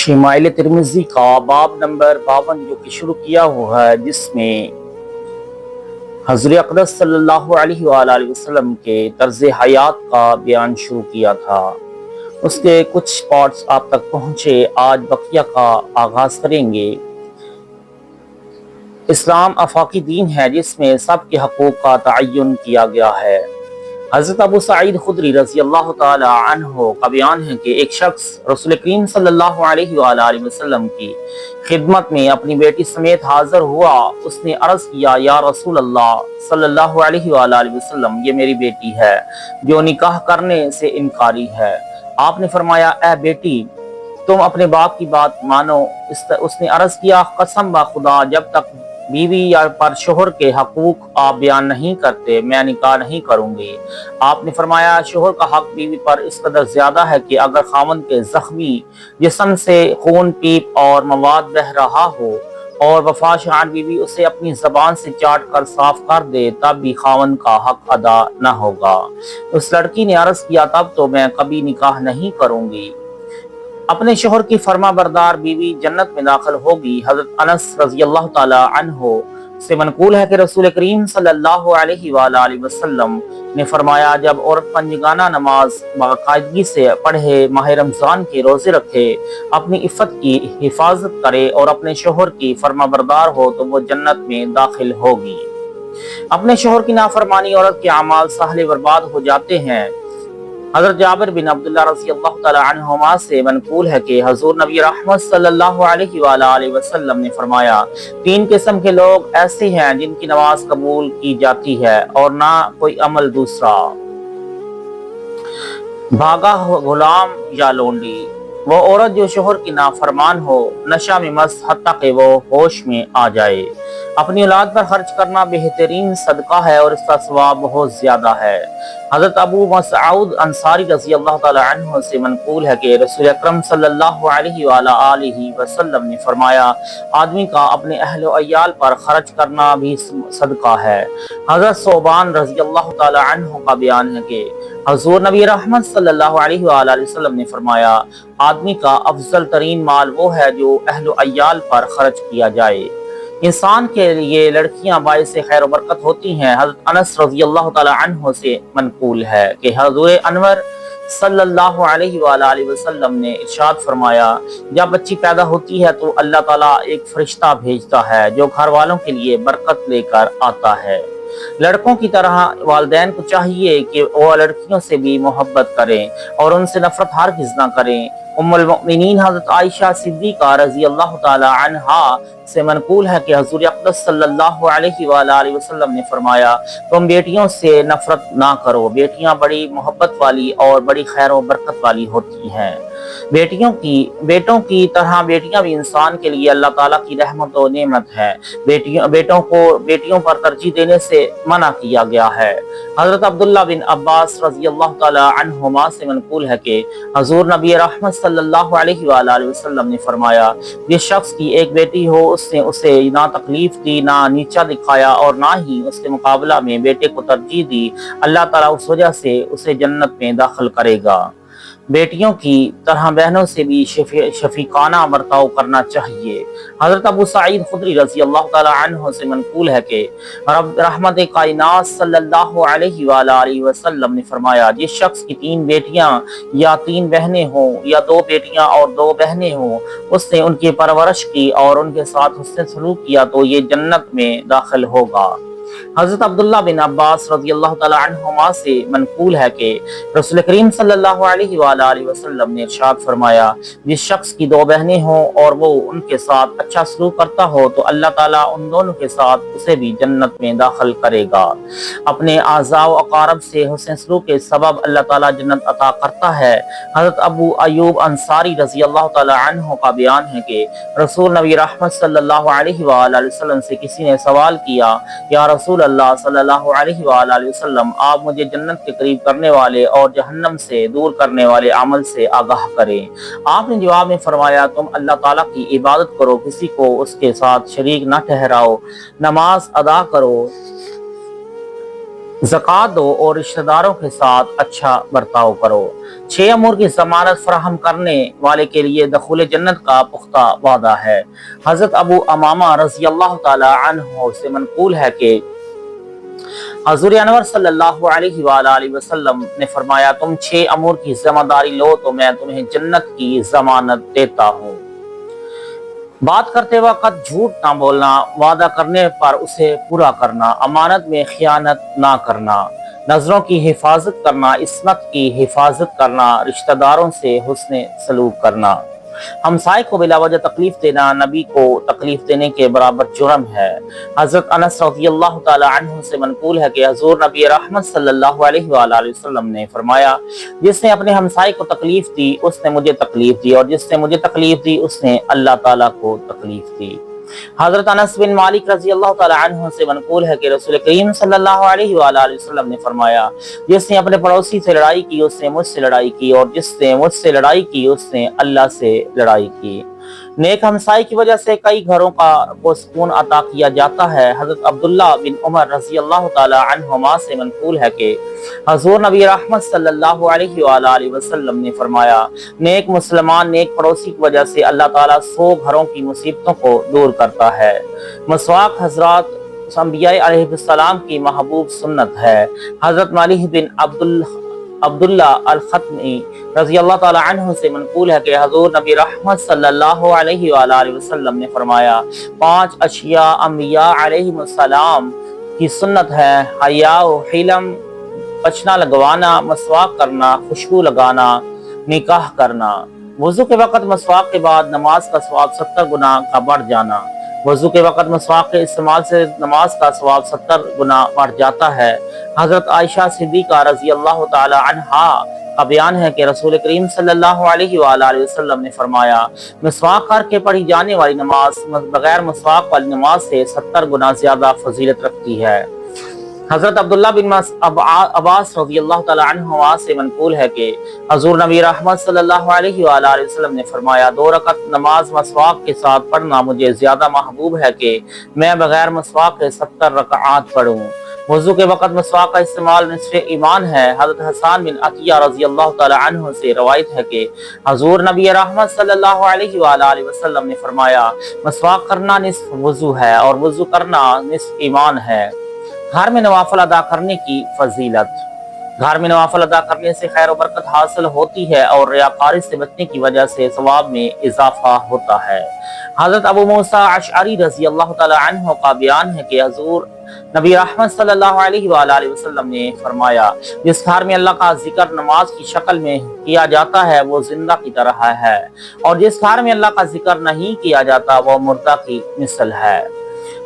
شمائل ترمذی کا باب نمبر 52 جو کہ شروع کیا ہوا ہے، جس میں حضور اقدس صلی اللہ علیہ وآلہ وسلم کے طرز حیات کا بیان شروع کیا تھا۔ اس کے کچھ پارٹس آپ تک پہنچے، آج بقیہ کا آغاز کریں گے۔ اسلام آفاقی دین ہے جس میں سب کے حقوق کا تعین کیا گیا ہے۔ حضرت ابو سعید خدری رضی اللہ تعالی عنہ کا بیان ہے کہ ایک شخص رسول کریم صلی اللہ علیہ وآلہ وسلم کی خدمت میں اپنی بیٹی سمیت حاضر ہوا۔ اس نے عرض کیا، یا رسول اللہ صلی اللہ علیہ وآلہ وسلم، یہ میری بیٹی ہے جو نکاح کرنے سے انکاری ہے۔ آپ نے فرمایا، اے بیٹی، تم اپنے باپ کی بات مانو۔ اس نے عرض کیا، قسم با خدا، جب تک بیوی یا پر شوہر کے حقوق آپ بیان نہیں کرتے میں نکاح نہیں کروں گی۔ آپ نے فرمایا، شوہر کا حق بیوی پر اس قدر زیادہ ہے کہ اگر خاوند کے زخمی جسم سے خون پیپ اور مواد بہہ رہا ہو اور وفا شان بیوی اسے اپنی زبان سے چاٹ کر صاف کر دے تب بھی خاوند کا حق ادا نہ ہوگا۔ اس لڑکی نے عرض کیا، تب تو میں کبھی نکاح نہیں کروں گی۔ اپنے شوہر کی فرما بردار بیوی جنت میں داخل ہوگی۔ حضرت انس رضی اللہ تعالی عنہ سے منقول ہے کہ رسول کریم صلی اللہ علیہ وآلہ وسلم نے فرمایا، جب عورت پنجگانہ نماز باقاعدگی سے پڑھے، ماہ رمضان کے روزے رکھے، اپنی عفت کی حفاظت کرے اور اپنے شوہر کی فرما بردار ہو تو وہ جنت میں داخل ہوگی۔ اپنے شوہر کی نافرمانی عورت کے اعمال سہل برباد ہو جاتے ہیں۔ حضرت جابر بن عبداللہ رضی اللہ تعالی عنہما سے منقول ہے کہ حضور نبی رحمت صلی اللہ علیہ وآلہ وسلم نے فرمایا، تین قسم کے لوگ ایسے ہیں جن کی نماز قبول کی جاتی ہے اور نہ کوئی عمل دوسرا۔ بھاگا غلام یا لونڈی، وہ عورت جو شوہر کی نافرمان ہو، نشہ میں مست حتیٰ کہ وہ ہوش میں آ جائے۔ اپنی اولاد پر خرچ کرنا بہترین صدقہ ہے اور اس کا ثواب بہت زیادہ ہے۔ حضرت ابو مسعود انصاری رضی اللہ تعالی عنہ سے منقول ہے کہ رسول اکرم صلی اللہ علیہ وآلہ وسلم نے فرمایا، آدمی کا اپنے اہل و عیال پر خرچ کرنا بھی صدقہ ہے۔ حضرت ثوبان رضی اللہ تعالی عنہ کا بیان ہے کہ حضور نبی رحمت صلی اللہ علیہ وآلہ وسلم نے فرمایا، آدمی کا افضل ترین مال وہ ہے جو اہل و عیال پر خرچ کیا جائے۔ انسان کے لیے لڑکیاں باعث خیر و برکت ہوتی ہیں۔ حضرت انس رضی اللہ تعالی عنہ سے منقول ہے کہ حضور انور صلی اللہ علیہ وآلہ وسلم نے ارشاد فرمایا، جب بچی پیدا ہوتی ہے تو اللہ تعالیٰ ایک فرشتہ بھیجتا ہے جو گھر والوں کے لیے برکت لے کر آتا ہے۔ لڑکوں کی طرح والدین کو چاہیے کہ وہ لڑکیوں سے بھی محبت کریں اور ان سے نفرت ہرگز نہ کریں۔ ام المؤمنین حضرت عائشہ صدیقہ رضی اللہ تعالی عنہا سے منقول ہے کہ حضور اقدس صلی اللہ علیہ وآلہ وسلم نے فرمایا، تم بیٹیوں سے نفرت نہ کرو، بیٹیاں بڑی محبت والی اور بڑی خیر و برکت والی ہوتی ہیں۔ بیٹوں کی طرح بیٹیاں بھی انسان کے لیے اللہ تعالیٰ کی رحمت و نعمت ہے۔ بیٹوں کو بیٹیوں پر ترجیح دینے سے منع کیا گیا ہے۔ حضرت عبداللہ بن عباس رضی اللہ تعالی عنہما سے منقول ہے کہ حضور نبی رحمت صلی اللہ علیہ وآلہ وسلم نے فرمایا، جس شخص کی ایک بیٹی ہو اس نے اسے نہ تکلیف دی، نہ نیچا دکھایا اور نہ ہی اس کے مقابلہ میں بیٹے کو ترجیح دی، اللہ تعالیٰ اس وجہ سے اسے جنت میں داخل کرے گا۔ بیٹیوں کی طرح بہنوں سے بھی شفیقانہ برتاؤ کرنا چاہیے۔ حضرت ابو سعید خدری رضی اللہ تعالی عنہ سے منقول ہے کہ رب رحمت کائنات صلی اللہ علیہ وآلہ وسلم نے فرمایا، جس شخص کی 3 بیٹیاں یا 3 بہنیں ہوں یا 2 بیٹیاں اور 2 بہنیں ہوں، اس نے ان کی پرورش کی اور ان کے ساتھ حسن سلوک کیا تو یہ جنت میں داخل ہوگا۔ حضرت عبداللہ بن عباس رضی اللہ تعالی عنہما سے منقول ہے کہ رسول کریم صلی اللہ علیہ وآلہ وسلم نے ارشاد فرمایا، جس شخص کی 2 بہنیں ہوں اور وہ ان کے ساتھ اچھا سلوک کرتا ہو تو اللہ تعالیٰ ان دونوں کے ساتھ اسے بھی جنت میں داخل کرے گا۔ اپنے اعزاء و اقارب سے حسن سلوک کے سبب اللہ تعالیٰ جنت عطا کرتا ہے۔ حضرت ابو ایوب انصاری رضی اللہ تعالی عنہ کا بیان ہے کہ رسول نبی رحمت صلی اللہ علیہ وآلہ وسلم سے کسی نے سوال کیا، یا رسول اللہ صلی اللہ علیہ وآلہ وسلم، آپ مجھے جنت کے قریب کرنے والے اور جہنم سے دور کرنے والے عمل سے آگاہ کریں۔ آپ نے جواب میں فرمایا، تم اللہ تعالیٰ کی عبادت کرو، کسی کو اس کے ساتھ شریک نہ ٹھہراؤ، نماز ادا کرو، زکات دو اور رشتہ داروں کے ساتھ اچھا برتاؤ کرو۔ 6 امور کی ضمانت فراہم کرنے والے کے لیے دخول جنت کا پختہ وعدہ ہے۔ حضرت ابو امامہ رضی اللہ تعالی عنہ سے منقول ہے کہ حضور انور صلی اللہ علیہ وآلہ وسلم نے فرمایا، تم 6 امور کی ذمہ داری لو تو میں تمہیں جنت کی ضمانت دیتا ہوں۔ بات کرتے وقت جھوٹ نہ بولنا، وعدہ کرنے پر اسے پورا کرنا، امانت میں خیانت نہ کرنا، نظروں کی حفاظت کرنا، عصمت کی حفاظت کرنا، رشتہ داروں سے حسن سلوک کرنا۔ ہمسائے کو بلا وجہ تکلیف دینا نبی کو تکلیف دینے کے برابر جرم ہے۔ حضرت انس رضی اللہ تعالی عنہ سے منقول ہے کہ حضور نبی رحمت صلی اللہ علیہ وآلہ وسلم نے فرمایا، جس نے اپنے ہمسائے کو تکلیف دی اس نے مجھے تکلیف دی، اور جس نے مجھے تکلیف دی اس نے اللہ تعالیٰ کو تکلیف دی۔ حضرت انس بن مالک رضی اللہ تعالی عنہ سے منقول ہے کہ رسول کریم صلی اللہ علیہ وآلہ وسلم نے فرمایا، جس نے اپنے پڑوسی سے لڑائی کی اس نے مجھ سے لڑائی کی، اور جس نے مجھ سے لڑائی کی اس نے اللہ سے لڑائی کی۔ نیک ہمسائے کی وجہ سے کئی گھروں کو سکون عطا کیا جاتا ہے۔ حضرت عبداللہ بن عمر رضی اللہ تعالی عنہما سے منقول ہے کہ حضور نبی رحمت صلی اللہ علیہ وآلہ وسلم نے فرمایا، نیک مسلمان نیک پڑوسی کی وجہ سے اللہ تعالیٰ 100 گھروں کی مصیبتوں کو دور کرتا ہے۔ مسواک حضرات انبیاء علیہ السلام کی محبوب سنت ہے۔ حضرت مالک بن عبداللہ الختمی رضی اللہ تعالی عنہ سے منقول ہے کہ حضور نبی رحمت صلی اللہ علیہ وآلہ وسلم نے فرمایا، 5 اشیاء انبیاء علیہ السلام کی سنت ہے: حیا و حلم، پچنا لگوانا، مسواک کرنا، خوشبو لگانا، نکاح کرنا۔ وضو کے وقت مسواک کے بعد نماز کا ثواب 70 گنا کا بڑھ جانا۔ وضو کے وقت مسواک کے استعمال سے نماز کا ثواب 70 گنا بڑھ جاتا ہے۔ حضرت عائشہ صدیقہ رضی اللہ تعالی عنہا کا بیان ہے کہ رسول کریم صلی اللہ علیہ وآلہ وسلم نے فرمایا، مسواک کر کے پڑھی جانے والی نماز بغیر مسواک والی نماز سے 70 گنا زیادہ فضیلت رکھتی ہے۔ حضرت عبداللہ بن عباس رضی اللہ تعالی عنہ سے منقول ہے کہ حضور نبی رحمت صلی اللہ علیہ وآلہ وسلم نے فرمایا، 2 رکعت نماز مسواک کے ساتھ پڑھنا مجھے زیادہ محبوب ہے کہ میں بغیر مسواک کے 70 رکعات پڑھوں۔ وضو کے وقت مسواک کا استعمال نصف ایمان ہے۔ حضرت حسان بن عطیہ رضی اللہ تعالی عنہ سے روایت ہے کہ حضور نبی رحمت صلی اللہ علیہ وآلہ وسلم نے فرمایا، مسواک کرنا نصف وضو ہے اور وضو کرنا نصف ایمان ہے۔ گھر میں نوافل ادا کرنے کی فضیلت۔ گھر میں نوافل ادا کرنے سے خیر و برکت حاصل ہوتی ہے اور ریاکاری سے بچنے کی وجہ سے ثواب میں اضافہ ہوتا ہے۔ حضرت ابو موسیٰ اشعری رضی اللہ تعالی عنہ کا بیان ہے کہ حضور نبی رحمت صلی اللہ علیہ وآلہ وسلم نے فرمایا، جس گھر میں اللہ کا ذکر نماز کی شکل میں کیا جاتا ہے وہ زندہ کی طرح ہے، اور جس گھر میں اللہ کا ذکر نہیں کیا جاتا وہ مردہ کی مثل ہے۔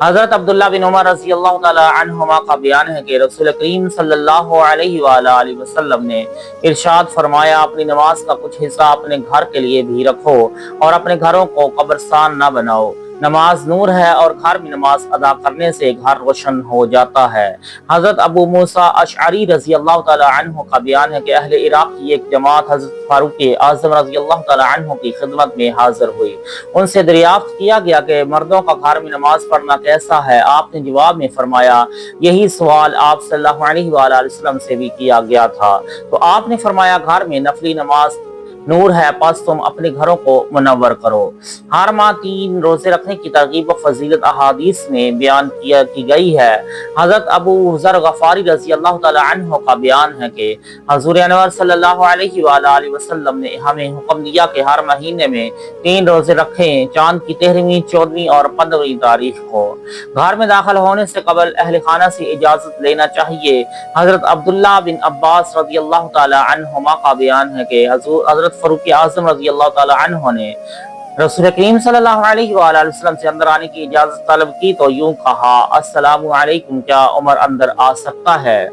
حضرت عبداللہ بن عمر رضی اللہ تعالی عنہما کا بیان ہے کہ رسول کریم صلی اللہ علیہ وآلہ وسلم نے ارشاد فرمایا، اپنی نماز کا کچھ حصہ اپنے گھر کے لیے بھی رکھو اور اپنے گھروں کو قبرستان نہ بناؤ۔ نماز نور ہے اور گھر میں نماز ادا کرنے سے گھر روشن ہو جاتا ہے۔ حضرت ابو موسیٰ اشعری رضی اللہ تعالی عنہ کا بیان ہے کہ اہل عراق کی ایک جماعت حضرت فاروق اعظم رضی اللہ تعالی عنہ کی خدمت میں حاضر ہوئی۔ ان سے دریافت کیا گیا کہ مردوں کا گھر میں نماز پڑھنا کیسا ہے؟ آپ نے جواب میں فرمایا، یہی سوال آپ صلی اللہ علیہ وآلہ وسلم سے بھی کیا گیا تھا۔ تو آپ نے فرمایا، گھر میں نفلی نماز نور ہے، پس تم اپنے گھروں کو منور کرو۔ ہر ماہ 3 روزے رکھنے کی ترغیب و فضیلت احادیث میں بیان کی گئی ہے۔ حضرت ابو ذر غفاری رضی اللہ تعالی عنہ کا بیان ہے کہ حضور انور صلی اللہ علیہ وآلہ وسلم نے ہمیں حکم دیا کہ ہر مہینے میں 3 روزے رکھیں، چاند کی 13ویں، 14ویں اور 15ویں تاریخ کو۔ گھر میں داخل ہونے سے قبل اہل خانہ سے اجازت لینا چاہیے۔ حضرت عبداللہ بن عباس رضی اللہ تعالی عنہما کا بیان ہے کہ حضرت فاروق اعظم رضی اللہ تعالی عنہ نے رسول کریم صلی اللہ علیہ وآلہ وسلم سے اندر آنے کی اجازت طلب کی تو یوں کہا، السلام علیکم، کیا عمر اندر آ سکتا ہے؟